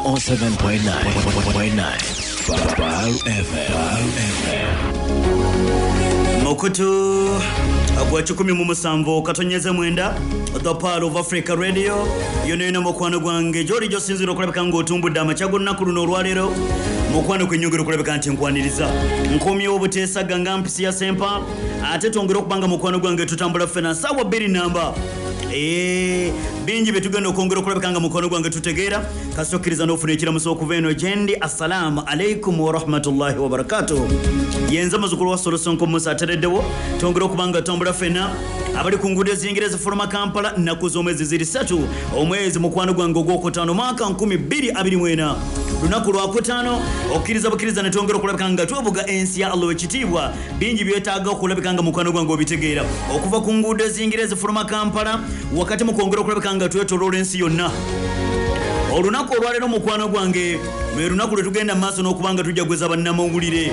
107.9 FM. Mokutu agwa 17 katonyeze mwenda The Pearl of Africa Radio yoneno mokwano gwange jori josinziro kulabika ngo tumbudde amachago nakulu n'olwalero mokwano kwenyongero kulabika nti nkwaniriza nkomye obutesa ganga mpisi ya sempa ate tongera okubanga mokwano gwange tutambula fena sawa biri namba bingi betugenda okongera okulabika nga mukono gwange tutegeera kasokiriza n'ofuna ekiramuso okuveno jendi assalamu alaikum wa rahmatullahi wa barakatuh yenza mazukulu wa Solo Sonko Musa atereddewo tongera okubanga tambula fena abali ku nguudo ez'Ingereza Fuluma Kampala nnaku z'omwezi ziri 3 omwezi mukwano gwange ogwokutaano mwaka 2024 lunaku lwakutaano okkiriza bukiriza ne tongera okulabika nga tuvuga ensi ya Allah ekitiibwa bingi byetaaga okulabika nga mukwano gwange obitegeera okuva ku nguudo ez'Ingereza Fuluma Kampala wakati mukongera okulabika nga twetoloola ensi yonna olunaku olwaleero mukwano gwange lwe lunaku lwe tugenda maaso n'okubanga tujja gweza bannamawulire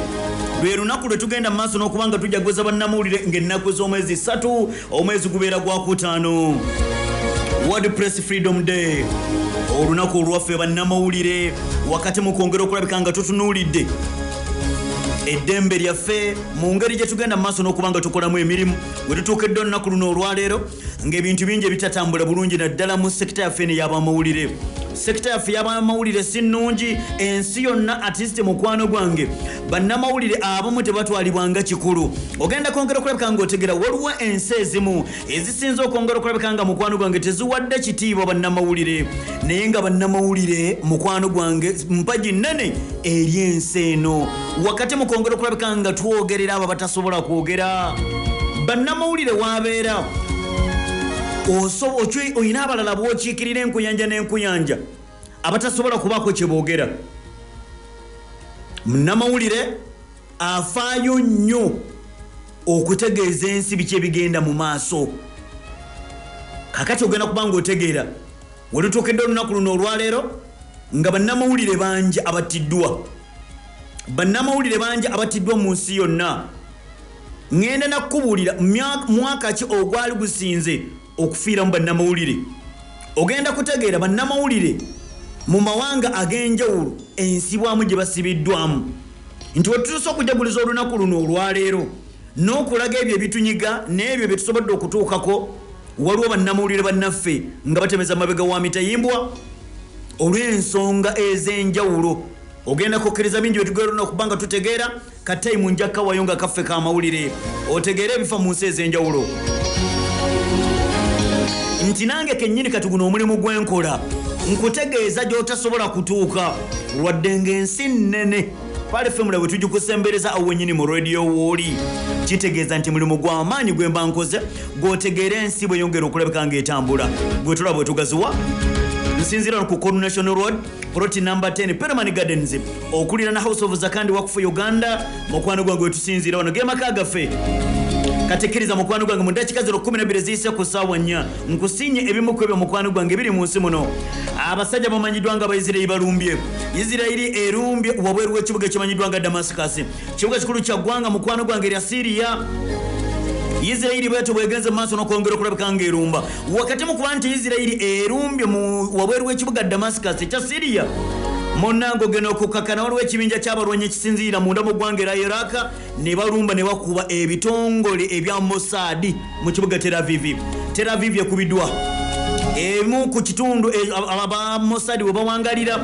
lwe lunaku lwe tugenda maaso n'okubanga tujja gweza bannamawulire ng'ennaku z'omwezi 3 omwezi gubeera gwakutaano World Press Freedom Day olunaku olwaffe bannamawulire wakati mukongera okulabika nga tutunuulidde eddembe lyaffe mu ngeri gye tugenda maaso n'okubanga tukolamu emirimu we tutuukedde olunaku luno olwaleero ng'ebintu bingi ebitatambula bulungi naddala mu sekita yaffe n'ey'abamawulire sekita yaffe y'abamawulire si nnungi ensi yonna artist mukwano gwange bannamawulire abamu tebatwalibwanga kikulu ogenda kwongera okulabika ng'otegera waliwo ensi ezimu ezisinza okwongera okulabika nga mukwano gwange teziwadde kitiibwa bannamawulire naye nga bannamawulire mukwano gwange mpagi nnene eri ensi eno wakati mukongera okulabika nga twogerera abo batasobola kwogera bannamawulire wabeera oyina abalala bwokiikirira enkuyanja n'enkuyanja abatasobola kubaako kye boogera munnamawulire afaayo nnyo okutegeeza ensi biki ebigenda mu maaso kakati ogenda kubanga otegeera wetutuukedde olunaku luno olwaleero nga bannamawulire bangi abattiddwa mu nsi yonna ngenda nakkubuulira mwaka ki ogwali gusinze okufiira mu bannamawulire ogenda kutegeera bannamawulire mu mawanga ag'enjawulo ensibwamu gye basibiddwamu nti wetutuuse okujaguliza olunaku luno olwaleero n'okulaga ebyo ebitunyiga n'ebyo bye tusobodde okutuukako waliwo bannamawulire bannaffe nga batemeza mabega wa mitayimbwa olw'ensonga ez'enjawulo ogenda kukkiriza bingi betugenda okubanga tutegeera katayimu nja kawayo nga kaffe k'amawulire otegeera ebifa mu nsi ez'enjawulo nti nange kennyini kati guno omulimu gwenkola nkutegeeza gy'otasobola kutuuka lwadde ng'ensi nnene pale femula bwe tugikusembereza awo wennyini mu radio wooli kitegeeza nti mulimu gw'amaanyi gwe mba nkoze gw'otegeera ensi bwe yongera okulabika ng'etambula gwe tulaba bwe tugaziwa nsinzira ku Coronation Road plot number 10 Perman Gardens okulira na House of Zakandi Wakfu Uganda mukwano gwange wetusinzira wano gemaka gaffe katekeriza mukwano gwange mu dakika 12 ziyise ku ssaawa 4 nkusinye ebimu ku ebyo mukwano gwange biri mu nsi muno abasajja bamanyiddwa nga Abayisirayiri balumbye Isirayiri erumbye wabweru w'ekibuga kimanyiddwa nga Damascus kibuga kikulu kya ggwanga mukwano gwange lya Syria Isirayiri bwetu bwegenze maaso n'okwongera okulabika ng'erumba wakati mu kuba nti Isirayiri erumbye mu wabweru w'ekibuga Damascus ekya Syria monango geno okukakana waliwo ekibinja ky'abalwanyi ekisinziira munda mu ggwanga era Iraq ne balumba ne bakuba ebitongole ebya Mossad mu kibuga Tel Aviv ekubiddwa emu ku kitundu aba Mossad we bawangalira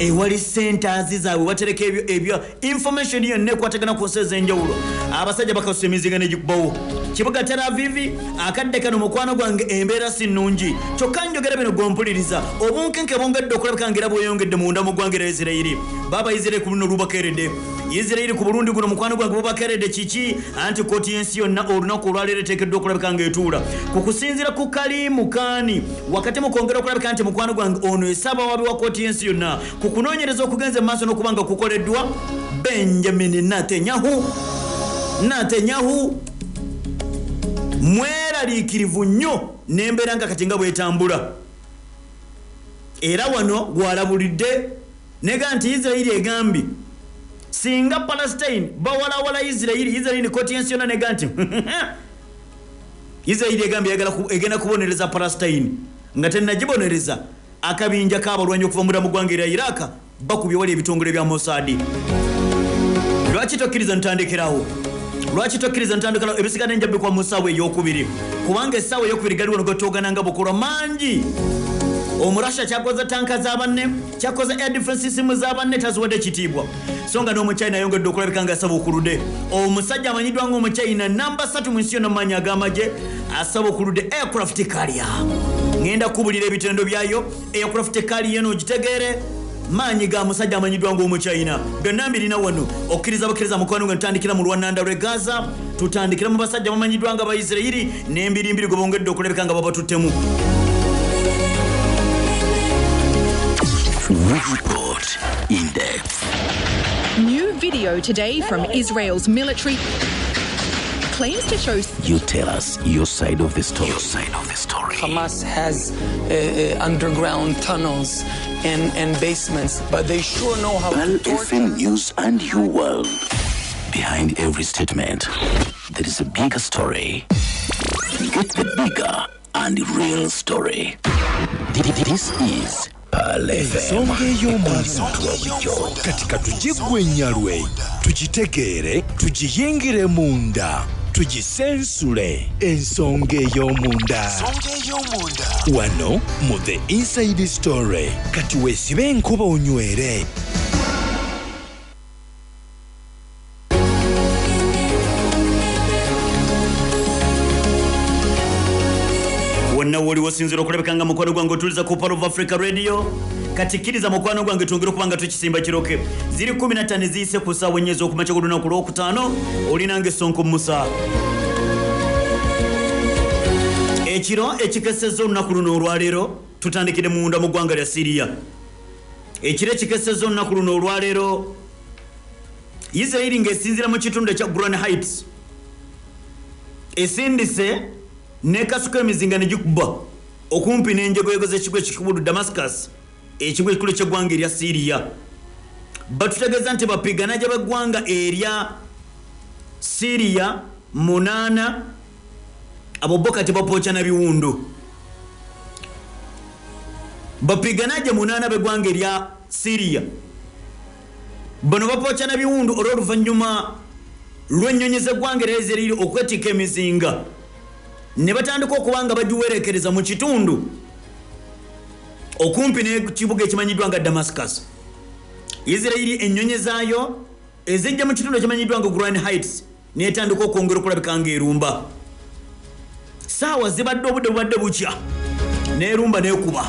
ewali centers zaabwe batereka ebyo information yonna ekwatagana ku nsi ez'enjawulo abasajja bakasusa emizinga n'egikubawo kibuga Tel Aviv akadde kano mukwano gwange embeera si nnungi kyokka njogera bino gompuliriza obunkenke bwongedde okulabika ngera bweyongedde munda mu ggwanga era Isirayiri baba Isirayiri ku luno lubakeredde Isirayiri ku Burundi guno mukwano gwange bubakeredde kiki anti kooti y'ensi yonna olunaku olwaleero eteekeddwa okulabika ng'etuula ku kusinziira ku Kalimu Kaani wakati mukongera okulabika nti mukwano gwange ono esaba wabi wa kooti y'ensi yonna ku kunoonyereza okugenza maaso n'okubanga kukoleddwa Benjamin Netanyahu mweraliikirivu nnyo n'embeera nga kati nga bwetambula era wano gwalabulidde nega nti Isirayiri egambye singa Palestine bawalawala Isirayiri kooti y'ensi yonna nega nti Isirayiri egambye egenda kubonereza Palestine nga tennagibonereza akabinja k'abalwanyi okuva mu ggwanga erya Iraq bakubye wali ebitongole bya Mossad. Lwaki tokkiriza ntandikirawo? Ebisigane njabbe kwa musawe ey'okubiri kubanga essaawa ey'okubiri gali wano gatogananga bukolwa mangi. Omurasha kyakoze tanka z'abanne, kyakoze air defense system z'abanne taziwadde kitiibwa. So nga n'Omuchina yongedde okulabika nga asaba okuludde. Omusajja amanyiddwa ng'Omuchina namba 3 mu nsi yonna mu maanyi ag'amagye asaba okuludde aircraft carrier. Ngenda kubulira ebitendo byayo aircraft carrier eno ogitegeere maanyi ga musajja amanyiddwa ng'Omuchina. Byonna mbirina wano okkiriza mukwano nga ntandikira mu Rwanda lwe Gaza, tutandikira mu basajja bamanyiddwa nga Abayisirayiri n'embirimbiri gwe bongedde okulabika nga babatuttemu. Report in depth. New video today from Israel's military claims to show. You tell us your side of the story. Hamas has underground tunnels and basements, but they sure know how Pal to torture. FM News and your world. Behind every statement, there is a bigger story. Get the bigger and real story. This is Pal FM. Ensonga ey'omuntu katika tugigwennyalwe tugitegeere tugiyingire munda tugisensule ensonga ey'omunda wano mu The Inside Story kati weesibe enkuba onywere. Wonna woli wasinzira okulabika nga mukwano gwange otuliza ku Power of Africa Radio. Katikiriza mukwano gwange twongere okubanga tukisimba kiroke. Ziri 15 ziyise ku ssaawa ennya ez'okumakya ku Lwokutaano olinange Sonko Musa. Ekiro ekikesezza olunaku luno olwaleero tutandikire munda mu ggwanga lya Syria. Ekiro ekikesezza olunaku luno olwaleero Israeli ng'esinzira mu kitundu ekya Golan Heights esindise nekasuka emizinga ne gikuba okumpi n'enjegoyego z'ekigo ekikulu Damascus ekigo ekikulu ky'eggwanga erya Syria. Batutegeeza nti bapigana gye b'eggwanga erya Syria 8 abo boka tebapooca na biwundu. Bapigana gye 8 b'eggwanga erya Syria bano bapooca na biwundu olw'oluvannyuma lw'ennyonyi z'eggwanga erya Israeli okwetika emizinga ne batandika okubanga bagiwerekereza mu kitundu okumpi n'ekibuga ekimanyiddwa nga Damascus. Israeli ennyonyi zaayo ezijja mu kitundu ekimanyiddwa nga Golan Heights n'etandika okwongera okulabika ng'erumba. Saawa zibadde obudde bubadde bukya n'erumba n'ekuba.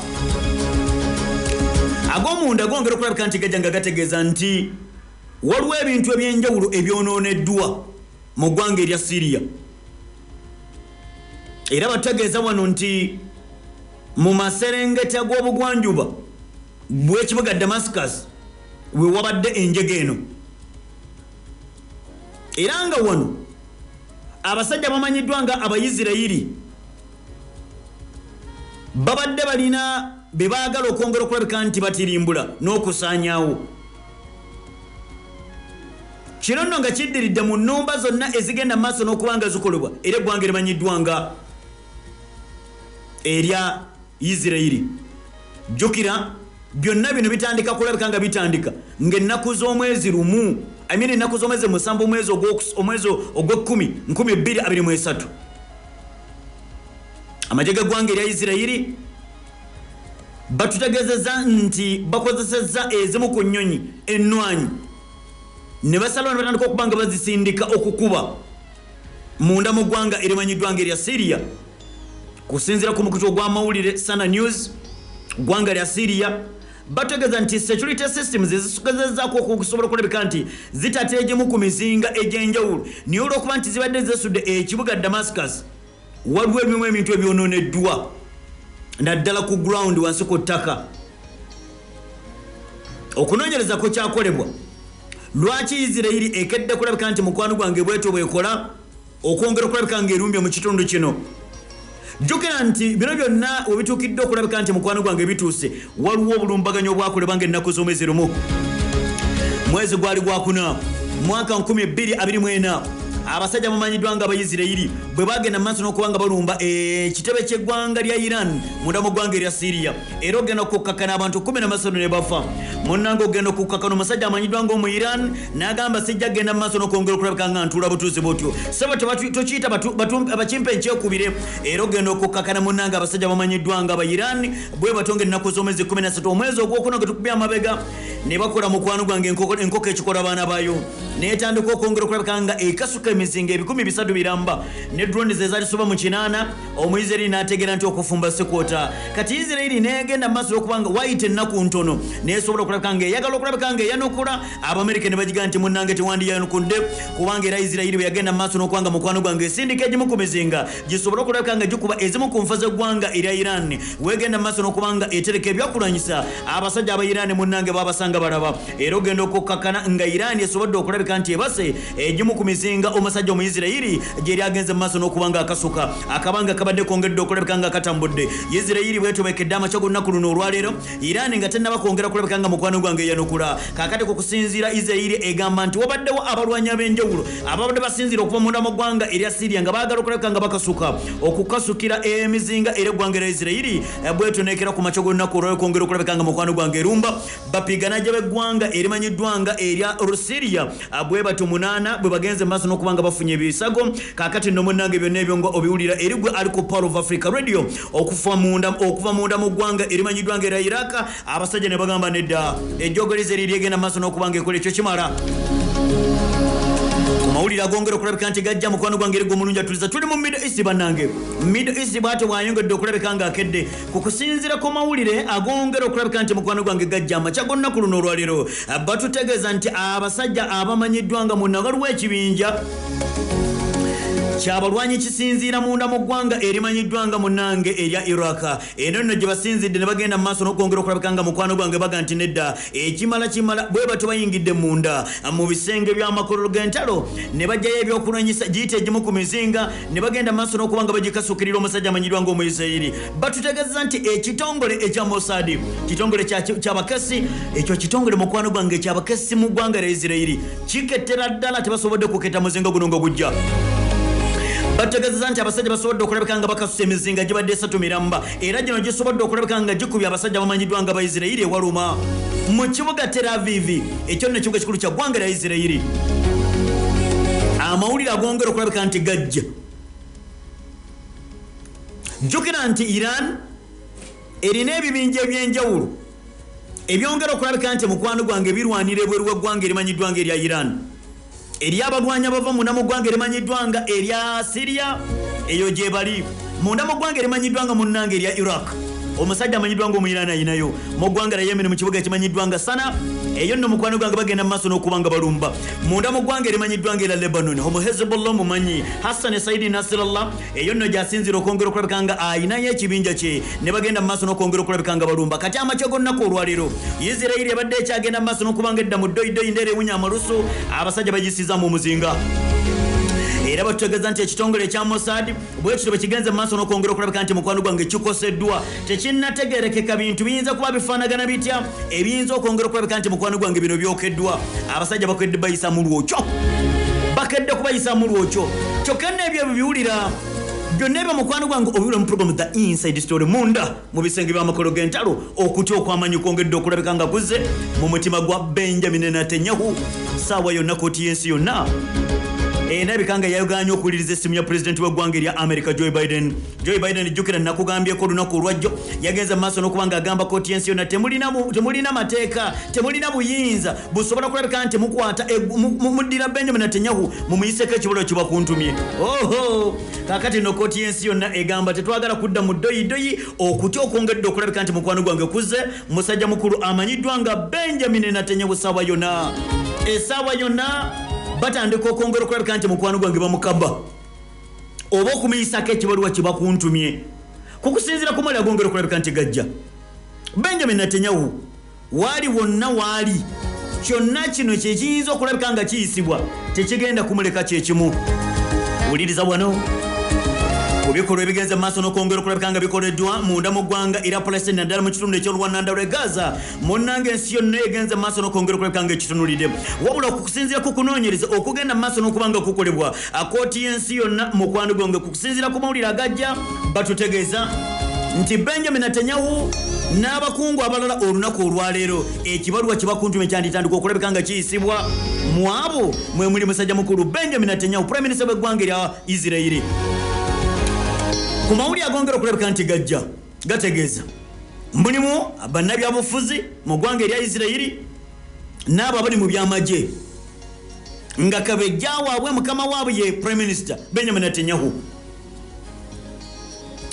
Ag'omunda gongera okulabika nti gajja nga gategeeza nti waliwo ebintu eby'enjawulo ebyonooneddwa mu ggwanga erya Syria. Era bategeeza wano nti mu maserengeta g'obugwanjuba bw'ekibuga Damascus we wabadde enjega eno. Era nga wano abasajja bamanyiddwa nga Abayisirayiri babadde balina be baagala okwongera okulabika nti batirimbula n'okusaanyaawo. Kino nno nga kiddiridde mu nnumba zonna ezigenda maaso n'okubanga zikolebwa era eggwanga erimanyiddwa nga erya Israeli. Jjukira byonna bino bitandika kulabika nga bitandika ng'ennaku z'omwezi lumu ennaku z'omwezi 7 omwezi ogw'Ekkumi 2023 amagye g'eggwanga erya Israeli batutegeezezza nti bakozesezza ezimu ku nnyonyi ennwanyi ne basalawo ne batandika okubanga bazisindika okukuba munda mu ggwanga erimanyiddwa nga erya Syria. Kusinziira ku mukutu ogw'amawulire Sana News, ggwanga lya Syria bategeeza nti security systems ezisogezezzaako okusobola okulabika nti zitateegyemu ku mizinga egy'enjawulo naye olw'okuba nti zibadde zesudde ekibuga Damascus waliwo ebintu ebyonooneddwa naddala ku ground wansi ku ttaka. Okunoonyereza ko kyakolebwa lwaki Israeli ekedde kulabika nti mukwano gwange bwetyo bwekola okwongera okulabika ng'erumbye mu kitundu kino. Jjukira nti bino byonna we bituukidde okulabika nti mukwano gwange bituuse waliwo obulumbaganyo obwakolebwa ng'ennaku z'omwezi lumu. Mwezi gwali gwa 4 mwaka 2024 abasajja bamanyiddwa nga Abayisirayiri bwe bagenda mu maaso n'okubanga balumba ekitebe ky'eggwanga lya Iran munda mu ggwanga erya Syria era ogenda okukkakana abantu 13 ne bafa munnange ogenda okukkakana omusajja amanyiddwa nga mu Iran n'agamba sijja genda mu maaso n'okwongera okulabika nga ntuula butuuzi bwotyo sebo tokiyita abakimpe enkyekubire era ogenda okukkakana munnange abasajja bamanyiddwa nga Abairani bwe batonga ennaku z'omwezi 13 omwezi ogwokuna ge tukubya amabega ne bakola mukwano gwange enkoko ekikola abaana baayo n'etandika okwongera okulabika nga ekasuka emizinga 300 biramba ne drone ze zaali soba mu 8 Omuyisirayiri n'ategeera nti okufumba sekwota kati Isirayiri n'egenda mu maaso okubanga wayita ennaku ntono n'esobola okulabika nga eyagala okulabika nga eyanukula Abamerika ne bagiga nti munnange tewandiyanukudde kubanga era Isirayiri bwe yagenda mu maaso n'okubanga mukwano gwange esindika egimu ku mizinga gisobola okulabika nga gikuba ezimu ku nfa z'eggwanga erya Iran wegenda mu maaso n'okubanga etereka ebyakulanyisa abasajja aba Iran munnange babasanga balaba era ogenda okukkakana nga Iran esobodde okulabika nti ebase egimu ku mizinga omusajja Omuyisirayiri gye lyagenze mu maaso n'okubanga akasuka akabanga kabadde kongedde okulabika nga katambudde Isirayiri bwetobekedde amakya g'olunaku luno olwaleero Iran nga tennaba kwongera okulabika nga mukwano gwange yanukula kakati ku kusinziira Isirayiri egamba nti wabaddewo abalwanyi ab'enjawulo ababadde basinziira okuva munda mu ggwanga erya Syria nga baagala okulabika nga bakasuka okukasukira emizinga era eggwanga erya Isirayiri bwetonekera ku makya g'olunaku olwaleero kwongera okulabika nga mukwano gwange erumba bapigana gye b'eggwanga erimanyiddwa nga erya Syria bwe batu 8 bwe bagenze maaso n'okubanga bafunye ebisago kakati nno munnange byonna ebyo nga obiwulira eri gwe ali ku Power of Africa Radio okuva munda mu ggwanga erimanyiddwa nga erya Iraq abasajja ne bagamba nedda ejjogolize liri egenda maaso n'okubanga ekola ekyo kimala mawulire agongera okulabika nti gajja mukwano gwange eri gw'omulungi atuliza tuli mu Middle East bannange Middle East bwate bwayongedde okulabika nga akedde ku kusinziira ku mawulire agongera okulabika nti mukwano gwange gajja amakya g'olunaku luno olwaleero batutegeeza nti abasajja abamanyiddwa nga munna waliwo ekibinja kyabalwanyi kisinziira munda mu ggwanga erimanyiddwa nga munnange erya Iraq eno nno gye basinzidde ne bagenda mu maaso n'okwongera okulabika nga mukwano gwange baga nti nedda ekimala bwe bato bayingidde munda mu bisenge by'amakolero g'entalo ne bajjayo ebyokulwanyisa giyita egimu ku mizinga ne bagenda mu maaso n'okuba nga bagikasukirira omusajja amanyiddwa nga Omuyisirayiri batutegeeza nti ekitongole ekya Mossad kitongole ky'abakesi ekyo kitongole mukwano gwange ekyabakesi mu ggwanga lya Isirayiri kikettera ddala tebasobodde kuketta muzinga guno nga gujja bategeeza nti abasajja basobodde okulabika nga bakasusa emizinga gibadde 3 miramba era gino gisobodde okulabika nga gikubye abasajja bamanyiddwa nga Abayisirayiri ewaluma mu kibuga Tel Aviv ekyo nno ekibuga kikulu kya ggwanga lya Isirayiri amawulire agongera okulabika nti gajja jjukira nti Iran erina ebibinja ebyenjawulo ebyongera okulabika nti mukwano gwange birwanira ebweru w'eggwanga erimanyiddwa nga erya Iran erya abalwanyi abava munda mu ggwanga erimanyiddwa nga erya Syria eyo gye bali munda mu ggwanga erimanyiddwa nga munnange erya Iraq omusajja amanyiddwa nga Omuyirani ayinayo mu ggwanga lya Yemen mu kibuga ekimanyiddwa nga Sana eyo nno mukwano gwange bagenda mu maaso n'okuba nga balumba munda mu ggwanga erimanyiddwa nga erya Lebanon omu Hezbollah mumanyi Hassan Saidi Nasrallah eyo nno gyasinzira okwongera okulabika nga ayinayo ekibinja kye ne bagenda mu maaso n'okwongera okulabika nga balumba kati amakya g'olunaku olwaleero Isirayiri ebadde ekyagenda mu maaso n'okuba nga edda mu ddoyidoyi ndeera ewunya amalusu abasajja bagisiizaamu omuzinga era batutegeeza nti ekitongole ekya Mossad bwe kityo bwe kigenze mu maaso n'okwongera okulabika nti mukwano gwange kikoseddwa tekinnategeerekeka bintu biyinza kuba bifaanagana bitya ebiyinza okwongera okulabika nti mukwano gwange bino byokeddwa abasajja bakedde bayisaamu lwokyo bakedde kubayisaamu lwokyo kyokka n'ebyo biwulira byonna ebyo mukwano gwange obiwulira mu program The Inside Story munda mu bisenge by'amakolo g'entalo okutya okwamanyi kwongedde okulabika nga kuzze mu mutima gwa Benjamin Netanyahu saawa yonna kooti y'ensi yonna enabikanga yayoganye okuwuliriza essimu ya pulezidenti w'eggwanga erya America Joe Biden jjukira nakugambyeko olunaku olwajjo yagenze mu maaso n'okuba nga agamba kooti y'ensi yonna temulina mateeka temulina buyinza busobola kulabika nti mukwata muddira Benjamin Netanyahu mumuyiseko ekibolo kibakuntumye oho kakati no kooti y'ensi yonna egamba tetwagala kudda mu ddoyidoyi okutya okwongedde okulabika nti mukwano gwange kuzze musajja mukulu amanyiddwa nga Benjamin Netanyahu esaawa yonna batandika okwongera okulabika nti mukwano gwange bamukaba oba okumuyisako ekibaluwa kibakuntumye kukusinziira ku mali agongera okulabika nti gajja Benjamin Netanyahu waali wonna waali kyonna kino kyekiyinza okulabika nga kiyisibwa tekigenda kumuleka kyekimu wuliriza wano Kubikolwa ebigenze maaso n'okwongera okulabika nga bikoleddwa munda mu ggwanga era Palestine naddala mu kitundu eky'olwannanda lw'e Gaza munnange ensi yonna egenze maaso n'okwongera okulabika nga ekitunulidde wabula okusinziira ku kunoonyereza okugenda maaso n'okuba nga kukolebwa akooti y'ensi yonna mu kwandigonge ku kusinziira ku mawulire agajja batutegeeza nti Benjamin Netanyahu n'abakungu abalala olunaku olwaleero ekibaluwa kye bakuntumye kyanditandika okulabika nga kiyisibwa mu abo mwe muli musajja mukulu Benjamin Netanyahu prime minister w'eggwanga erya Isirayiri. Ku mawulire agongera okulabika nti gajja gategeeza mulimu bannabyabufuzi mu ggwanga erya Isirayiri n'abo abali mu byamagye nga kabejja waabwe mukama waabwe ye prime minister Benjamin Netanyahu.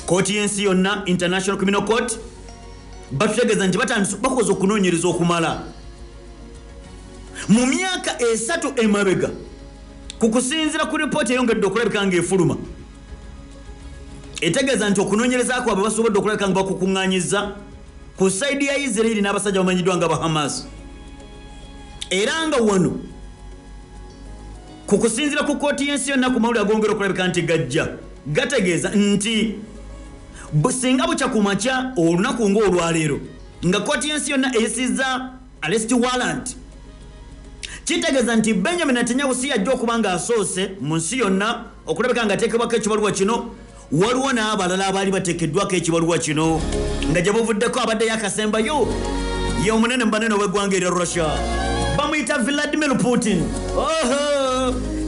Kooti y'ensi yonna International Criminal Court batutegeeza nti batandise bakoze okunoonyereza okumala mu myaka 3 emabega ku kusinziira ku ripooti eyongedde okulabika nga efuluma etegeeza nti okunoonyereza kwabwe basobodde okulabika nga bakukuŋŋaanyiza ku saidi ya Isirayiri n'abasajja bamanyiddwa nga ba Hamas era nga wano ku kusinziira ku kooti y'ensi yonna ku mawulire agongera okulabika nti gajja gategeeza nti singa bukya ku makya olunaku ng'olwaleero nga kooti y'ensi yonna eyisizza arrest warrant kitegeeza nti Benjamin Netanyahu si yajja okuba nga asoose mu nsi yonna okulabika nga ateekebwako ekibaluwa kino waliwo n'abalala abaali bateekeddwako ekibaluwa kino nga gye buvuddeko abaddeyo akasembayo ye omunene mu banene w'eggwanga erya Russia bamuyita Vladimir Putin.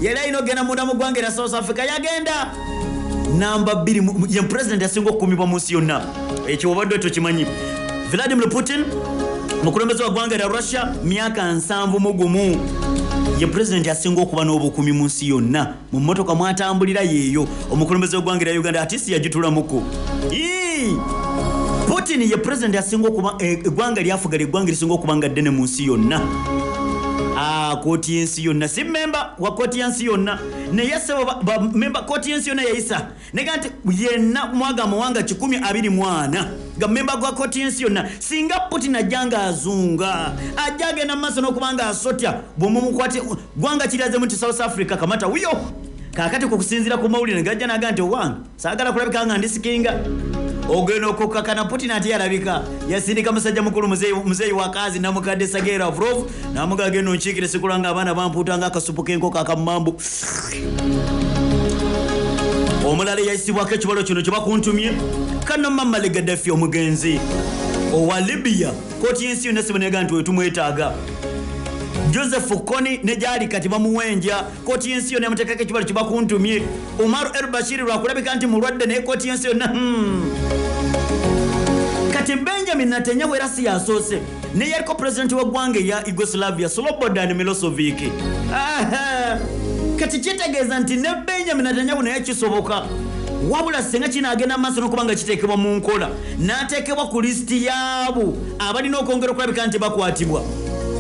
Yali alina okugenda munda mu ggwanga erya South Africa yagenda namba 2 ye president asinga okukumibwa mu nsi yonna ekyo obadde tokimanyi. Vladimir Putin mukulembeze wa ggwanga erya Russia myaka 71 ye president asinga okuba n'obukumi mu nsi yonna mu mmotoka mwatambulira yeeyo omukulembeze w'eggwanga erya Uganda ati si yagitulamuko. Putin ye president asinga okuba eggwanga lyafugala eggwanga lisinga okuba nga ddene mu nsi yonna. Kooti y'ensi yonna si memba wa kooti y'ensi yonna naye sebo memba kooti y'ensi yonna yayisa nega nti yenna mwaga muwanga 124 ga memba gwa kooti y'ensi yonna singa Putin ajanga azunga ajage na maso n'okubanga asotya bw'omumukwati gwanga kiraze mu South Africa kamata wiyo kakati ku kusinziira ku mawulire gajja naga nti owange saagala kulabika nga ndisikinga ogenda okukakana Putin ati yalabika yasindika musajja mukulu muzeeyi wa kazi namukadde Sergei Lavrov namugage no nchikire sikulanga abaana bamputa nga akasupu k'enkoko akamambu omulala yayisibwako ekibalo kino kye bakuntumye kana Muammar Gaddafi omugenzi owa Libya kooti y'ensi yonna sibonega nti wetumwetaaga. Joseph Kony ne gyali kati bamuwenja kooti y'ensi yonna yamuteekako ekibalo kye bakuntumye. Omar el-Bashir lwakulabika nti mulwadde naye kooti y'ensi yonna kati Benjamin Netanyahu era si yasoose ne yaliko president w'eggwanga ya Yugoslavia Slobodan Milosevic. Kati kitegeeza nti ne Benjamin Netanyahu naye kisoboka wabula senga kinaagenda maaso n'okubanga kiteekebwa mu nkola n'ateekebwa ku lisiti yaabo abalina okwongera okulabika nti bakwatibwa.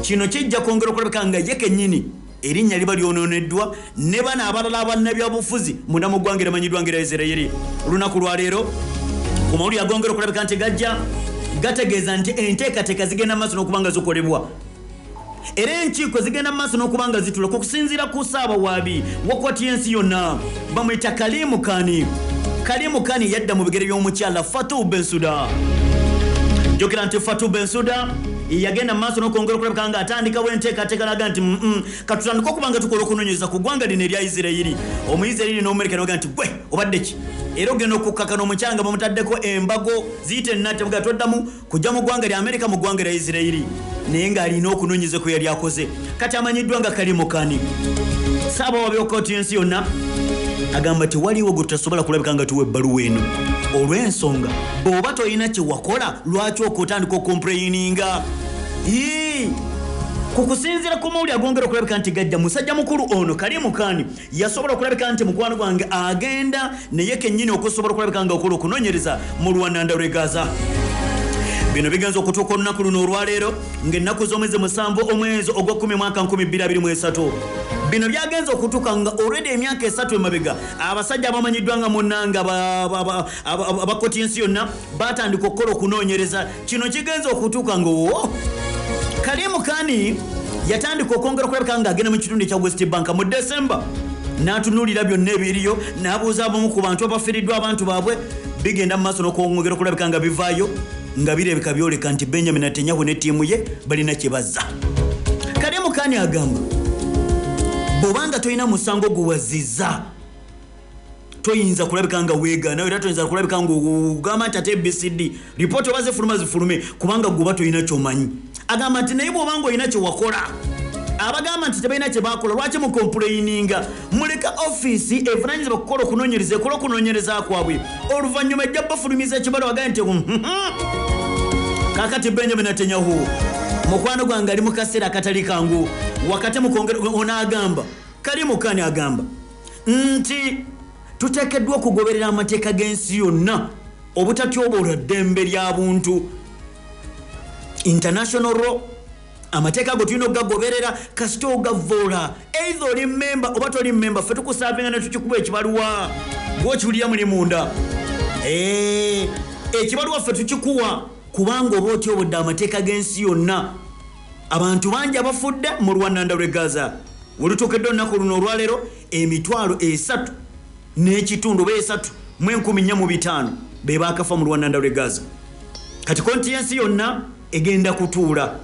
Kino kijja kwongera okulabika nga ye kennyini erinnya liba lyonooneddwa ne bana abalala abannabyabufuzi munda mu ggwanga eramanyiddwa ng'erya Isirayiri. Lunaku lwaleero ku mawulire agongera okulabika nti gajja gategeeza nti enteekateeka zigenda maaso n'okuba nga zikolebwa era enkiiko zigenda maaso n'okuba nga zitula ku kusinziira ku ssaabawaabi wa kooti y'ensi yonna bamuyita Karim Khan. Karim Khan yadda mu bigere by'omukyala Fatou Bensouda. Jokera nti Fatou Bensouda yagenda maaso n'okwongera okulabika nga atandikawo enteekateeka naga nti katutandika okuba nga tukola okunoonyereza ku ggwanga lino erya Isirayiri. Omuyisirayiri n'Omumerika naga nti gwe obadde ki era ogenda okukkakana omukyanga bamutaddeko embago ziyite nnate bwa toddamu kujja mu ggwanga lya Amerika mu ggwanga lya Isirayiri naye ng'alina okunoonyeza ku yali akoze. Kati amanyiddwa nga Karim Khan ssaabawaabi wa kooti y'ensi yonna agamba tewaliwo gwe tutasobola kulabika nga tuwa ebbaluwa eno olw'ensonga bw'oba tolina kye wakola lwaki okutandika okomplayininga. Ku kusinziira ku mawulire agongera okulabika nti gajja musajja mukulu ono Karim Khan yasobola okulabika nti mukwano gwange agenda naye kennyini okusobola okulabika nga okola okunoonyereza mu lwannanda lw'e Gaza. Bino bigenza okutuuka olunaku luno olwaleero ng'ennaku z'omwezi 7 omwezi ogw'Okumi mwaka 2023. Bino byagenza okutuuka nga already emyaka 3 emabega abasajja abamanyiddwa nga munnanga abakooti y'ensi yonna batandika okukola okunoonyereza. Kino kigenza okutuuka nga Karim Khan yatandika okwongera okulabika nga agenda mu kitundu ekya West Bank mu December n'atunuulira byonna ebiriyo n'abuuza abamu ku bantu abafiiriddwa abantu baabwe bigenda mu maaso n'okwongera okulabika nga bivaayo nga birebeka byoleka nti Benjamin Netanyahu ne ttiimu ye balina kye bazza. Karimu Khan agamba bw'obanga tolina musango guwazizza toyinza kulabika nga weegaana era toyinza kulabika nga ogamba nti ate BCD ripooti oba zifulume kubanga gwoba tolina kyomanyi. Agamba nti naye bw'obanga olina kye wakola abagamba nti tebalina kye bakola lwaki mukompuleyininga muleka ofiisi evunanyizibwa kukola okunoonyereza ekola okunoonyereza kwabwe oluvannyuma ejja bafulumiza ekibalo wagaye nti kakati Benjamin Netanyahu mukwano gwange ali mu kaseera akatali kangu wakati mukongera onaagamba Karimu Khan agamba nti tuteekeddwa okugoberera amateeka g'ensi yonna obutatyobola ddembe lya buntu international law. Amateeka go tulina okugagoberera kasita ogavvoola either oli memba oba toli memba ffe tukusaavinga ne tukikuba ekibaluwa gwokiwulira muli munda ekibaluwa ffe tukikuwa kubanga oba otyobodde amateeka g'ensi yonna. Abantu bangi abafudde mu Rwanda lw'e Gaza olutuukedde olunaku luno olwaleero 3.3 be baakafa mu Rwanda lw'e Gaza. Kati kontinensi yonna egenda kutuula.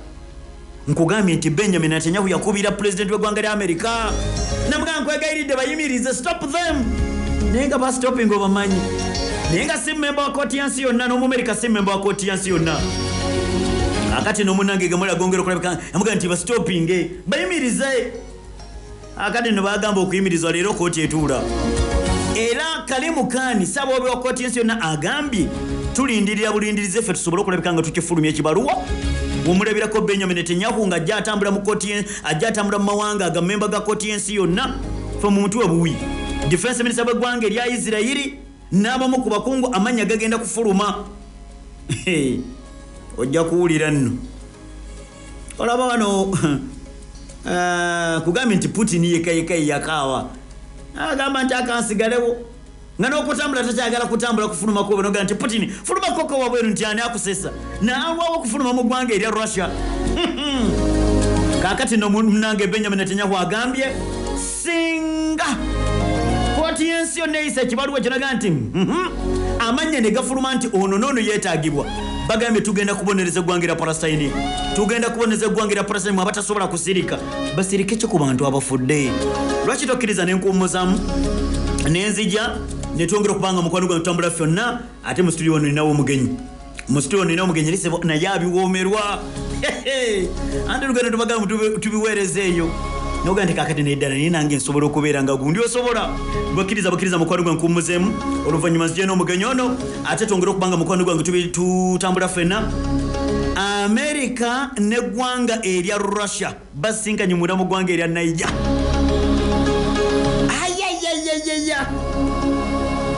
Nkugambye nti Benjamin Netanyahu yakubira president w'eggwanga lya Amerika namugamba nkwegayiridde bayimirize stop them naye nga bastopping obamanyi naye nga si memba wa kooti yansi yonna n'Omumerika si memba wa kooti yansi yonna. Akati n'omunnange gamula gongera okulabika amugamba nti bastopping bayimirize. Akati no bagamba okuyimirizwa leero kooti etuula. Era Karimu Khan Ssaabawobi wa kooti yansi yonna agambye tulindirira bulindirize ffe tusobole okulabika nga tukifulumya ekibaluwa omulabirako Benjamin Netanyahu nga ajja atambula mu kooti ajja atambula mu mawanga agamemba ga kooti y'ensi yonna ffe mu mutwe buwi. Defense Minister w'eggwanga erya Isirayiri n'abamu ku bakungu amannya gagenda kufuluma. Ojja kuwulira nno olaba wano kugambye nti Putin yekayeka yakaawa agamba nti akansigalewo nga n'okutambula takyagala kutambula kufuluma kubo noga nti Putin fuluma koko wabweru nti ani akusesa naalwawo okufuluma mu ggwanga erya Russia. Kakati n'omunange Benjamin Netanyahu agambye singa kooti y'ensi yonna eyisa ekibaluwa kiraga nti amannya ne gafuluma nti ono n'ono yeetaagibwa bagambye tugenda kubonereza eggwanga erya Palestine tugenda kubonereza eggwanga erya Palestine mwe abatasobola kusirika basirike kyo ku bantu abafudde. Lwaki tokkiriza n'enkuumuzamu n'enzija netwongera okubanga mukwano gwa ntambula fyonna ate mu studio ninawo omugenyi lise naye abiwoomerwa andi lugendo tubagamba tubiweereza eyo noga nti kakati neddala naye nange nsobola okubeera nga gundi osobola bwakkiriza mukwano gwe nkuumuzeemu oluvannyuma nzije n'omugenyi ono ate twongera okubanga mukwano gwange tutambula ffenna. Amerika n'eggwanga erya Russia basinkanye munda mu ggwanga erya Niger.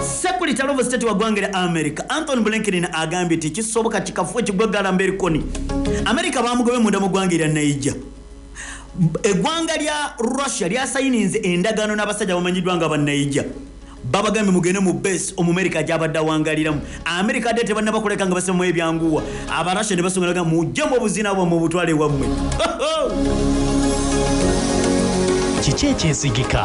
Secretary of State wa ggwanga erya America Anthony Blinken agambye nti kisoboka kikafuwe kigwegala mberikoni America bamugobe munda mu ggwanga erya Niger. Eggwanga lya Russia lyasayininze endagaano n'abasajja bamanyiddwa nga Niger babagambye mugende mu base Omumerika gy'abadde awangaliramu. America ate tebannabakoleka nga basemamu ebyanguwa Abarussia ne basongeraga mujje mu buzina bwammwe obutwale wammwe. Kiki ekyensigika